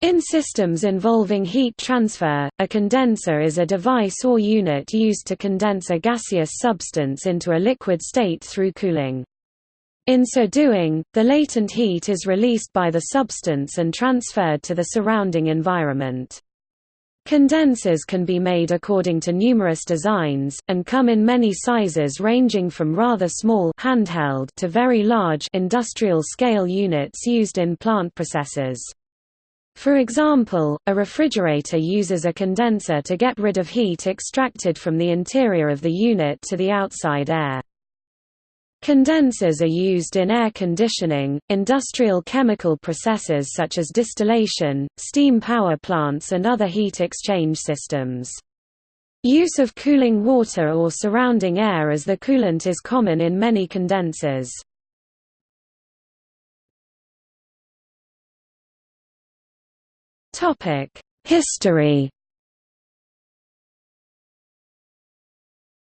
In systems involving heat transfer, a condenser is a device or unit used to condense a gaseous substance into a liquid state through cooling. In so doing, the latent heat is released by the substance and transferred to the surrounding environment. Condensers can be made according to numerous designs, and come in many sizes ranging from rather small handheld to very large industrial-scale units used in plant processes. For example, a refrigerator uses a condenser to get rid of heat extracted from the interior of the unit to the outside air. Condensers are used in air conditioning, industrial chemical processes such as distillation, steam power plants and other heat exchange systems. Use of cooling water or surrounding air as the coolant is common in many condensers. History.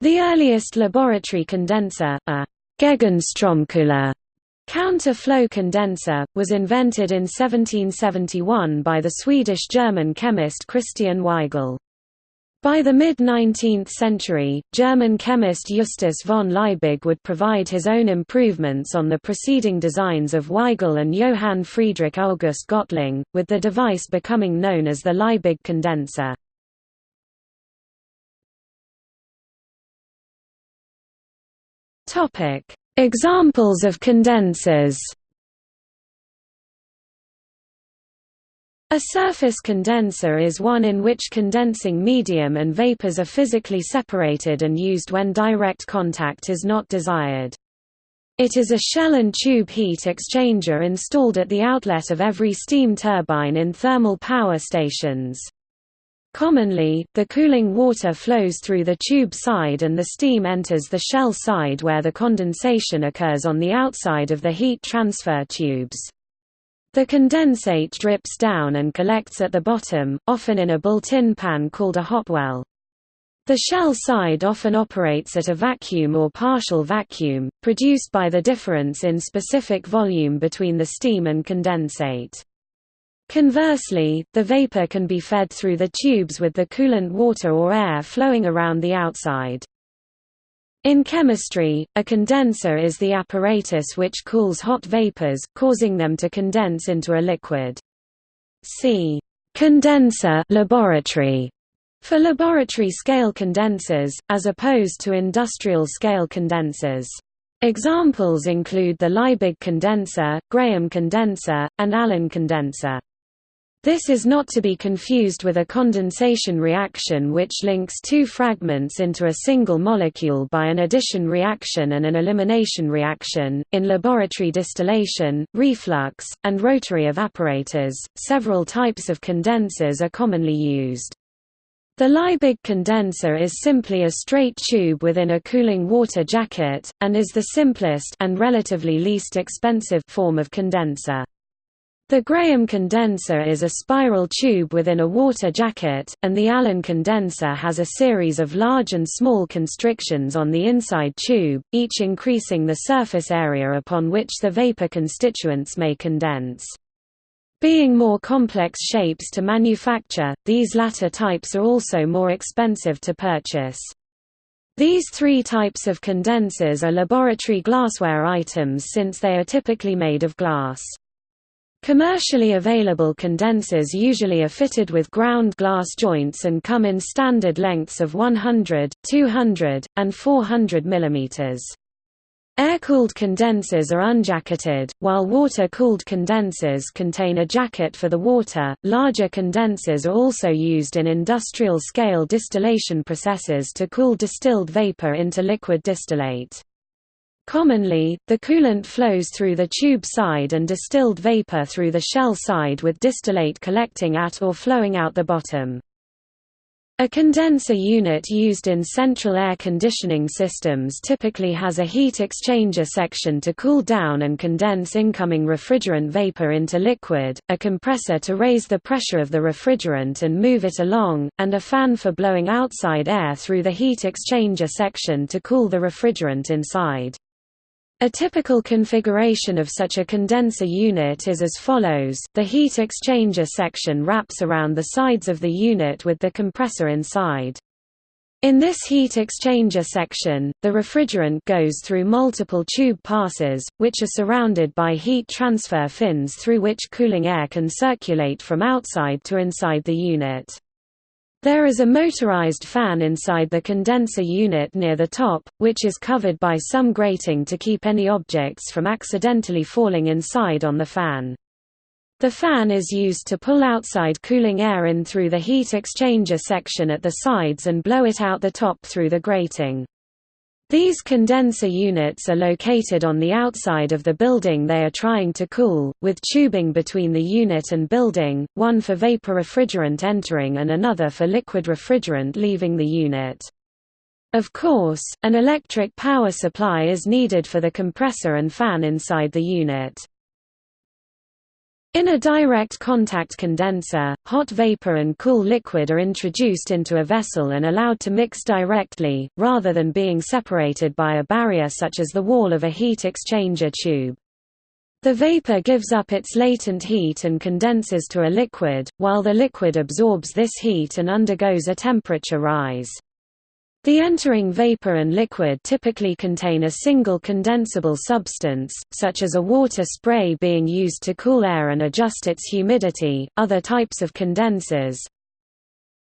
The earliest laboratory condenser, a Gegenstromkühler counter-flow condenser, was invented in 1771 by the Swedish-German chemist Christian Weigel. By the mid-19th century, German chemist Justus von Liebig would provide his own improvements on the preceding designs of Weigel and Johann Friedrich August Gottling, with the device becoming known as the Liebig condenser. Examples of condensers. A surface condenser is one in which condensing medium and vapors are physically separated and used when direct contact is not desired. It is a shell and tube heat exchanger installed at the outlet of every steam turbine in thermal power stations. Commonly, the cooling water flows through the tube side and the steam enters the shell side where the condensation occurs on the outside of the heat transfer tubes. The condensate drips down and collects at the bottom, often in a built-in pan called a hot well. The shell side often operates at a vacuum or partial vacuum, produced by the difference in specific volume between the steam and condensate. Conversely, the vapor can be fed through the tubes with the coolant water or air flowing around the outside. In chemistry, a condenser is the apparatus which cools hot vapors, causing them to condense into a liquid. See condenser laboratory for laboratory-scale condensers, as opposed to industrial-scale condensers. Examples include the Liebig condenser, Graham condenser, and Allen condenser. This is not to be confused with a condensation reaction which links two fragments into a single molecule by an addition reaction and an elimination reaction. In laboratory distillation, reflux, and rotary evaporators, several types of condensers are commonly used. The Liebig condenser is simply a straight tube within a cooling water jacket, and is the simplest and relatively least expensive form of condenser. The Graham condenser is a spiral tube within a water jacket, and the Allen condenser has a series of large and small constrictions on the inside tube, each increasing the surface area upon which the vapor constituents may condense. Being more complex shapes to manufacture, these latter types are also more expensive to purchase. These three types of condensers are laboratory glassware items since they are typically made of glass. Commercially available condensers usually are fitted with ground glass joints and come in standard lengths of 100, 200, and 400 mm. Air-cooled condensers are unjacketed, while water-cooled condensers contain a jacket for the water. Larger condensers are also used in industrial-scale distillation processes to cool distilled vapor into liquid distillate. Commonly, the coolant flows through the tube side and distilled vapor through the shell side with distillate collecting at or flowing out the bottom. A condenser unit used in central air conditioning systems typically has a heat exchanger section to cool down and condense incoming refrigerant vapor into liquid, a compressor to raise the pressure of the refrigerant and move it along, and a fan for blowing outside air through the heat exchanger section to cool the refrigerant inside. A typical configuration of such a condenser unit is as follows: the heat exchanger section wraps around the sides of the unit with the compressor inside. In this heat exchanger section, the refrigerant goes through multiple tube passes, which are surrounded by heat transfer fins through which cooling air can circulate from outside to inside the unit. There is a motorized fan inside the condenser unit near the top, which is covered by some grating to keep any objects from accidentally falling inside on the fan. The fan is used to pull outside cooling air in through the heat exchanger section at the sides and blow it out the top through the grating. These condenser units are located on the outside of the building they are trying to cool, with tubing between the unit and building, one for vapor refrigerant entering and another for liquid refrigerant leaving the unit. Of course, an electric power supply is needed for the compressor and fan inside the unit. In a direct contact condenser, hot vapor and cool liquid are introduced into a vessel and allowed to mix directly, rather than being separated by a barrier such as the wall of a heat exchanger tube. The vapor gives up its latent heat and condenses to a liquid, while the liquid absorbs this heat and undergoes a temperature rise. The entering vapor and liquid typically contain a single condensable substance, such as a water spray being used to cool air and adjust its humidity. Other types of condensers.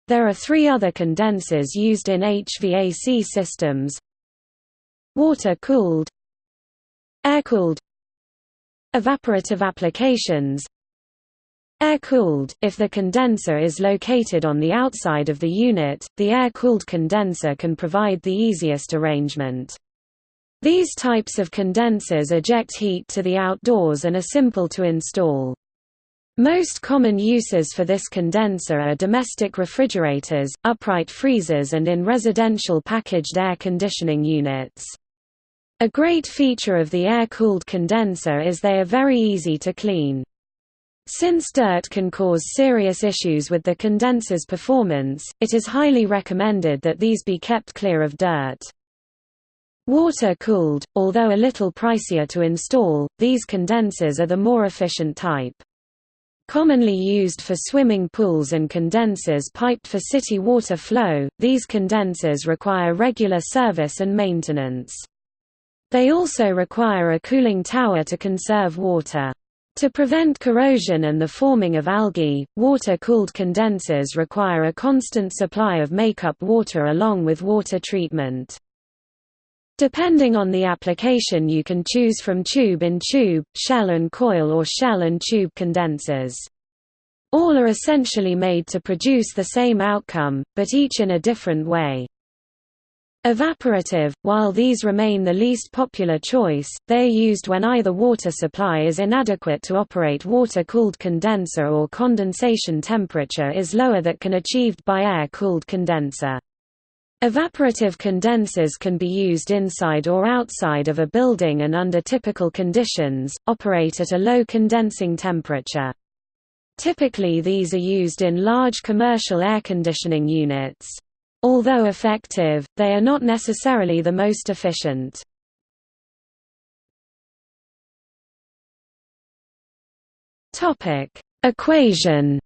There are three other condensers used in HVAC systems: water-cooled, air-cooled, evaporative applications. Air-cooled, if the condenser is located on the outside of the unit, the air-cooled condenser can provide the easiest arrangement. These types of condensers eject heat to the outdoors and are simple to install. Most common uses for this condenser are domestic refrigerators, upright freezers and in residential packaged air conditioning units. A great feature of the air-cooled condenser is they are very easy to clean. Since dirt can cause serious issues with the condenser's performance, it is highly recommended that these be kept clear of dirt. Water-cooled, although a little pricier to install, these condensers are the more efficient type. Commonly used for swimming pools and condensers piped for city water flow, these condensers require regular service and maintenance. They also require a cooling tower to conserve water. To prevent corrosion and the forming of algae, water-cooled condensers require a constant supply of makeup water along with water treatment. Depending on the application, you can choose from tube-in-tube, shell and coil or shell and tube condensers. All are essentially made to produce the same outcome, but each in a different way. Evaporative, while these remain the least popular choice, they are used when either water supply is inadequate to operate water-cooled condenser or condensation temperature is lower that can achieved by air-cooled condenser. Evaporative condensers can be used inside or outside of a building and under typical conditions, operate at a low condensing temperature. Typically these are used in large commercial air conditioning units. Although effective, they are not necessarily the most efficient. Equation.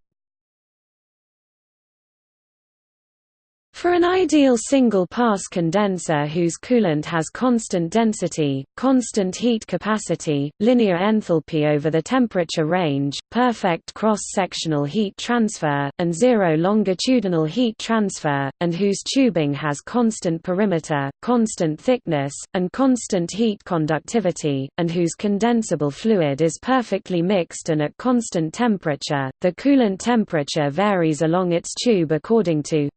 For an ideal single-pass condenser whose coolant has constant density, constant heat capacity, linear enthalpy over the temperature range, perfect cross-sectional heat transfer, and zero longitudinal heat transfer, and whose tubing has constant perimeter, constant thickness, and constant heat conductivity, and whose condensable fluid is perfectly mixed and at constant temperature, the coolant temperature varies along its tube according to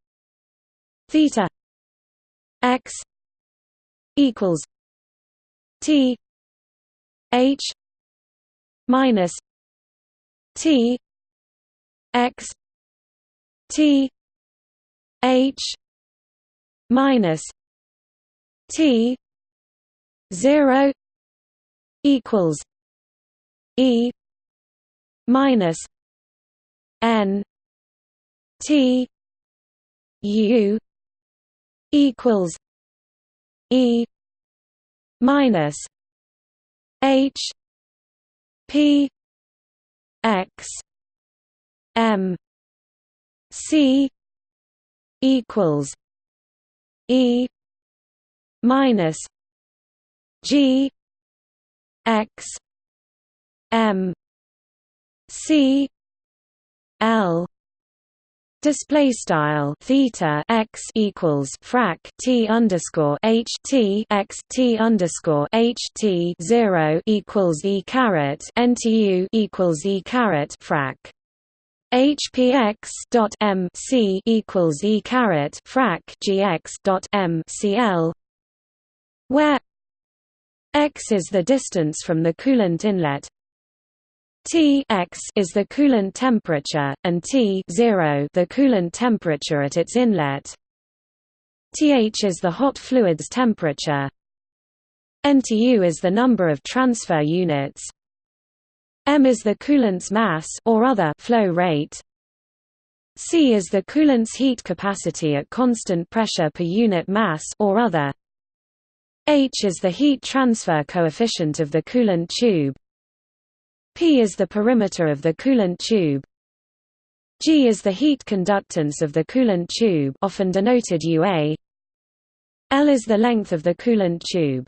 theta x equals T H minus T x T H minus T 0 equals E minus N T U equals E minus H P X M C equals E minus G X M C L display style theta x equals frac t underscore h t x t underscore h t 0 equals e caret ntu equals e caret frac hpx dot m c equals e caret frac gx dot m cl, where x is the distance from the coolant inlet, T x is the coolant temperature, and T 0 the coolant temperature at its inlet. Th is the hot fluid's temperature. NTU is the number of transfer units. M is the coolant's mass or other flow rate. C is the coolant's heat capacity at constant pressure per unit mass or other. H is the heat transfer coefficient of the coolant tube. P is the perimeter of the coolant tube. G is the heat conductance of the coolant tube, often denoted UA. L is the length of the coolant tube.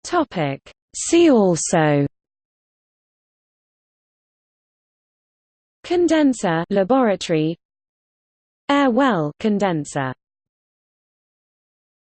Topic: See also: condenser laboratory, air well condenser.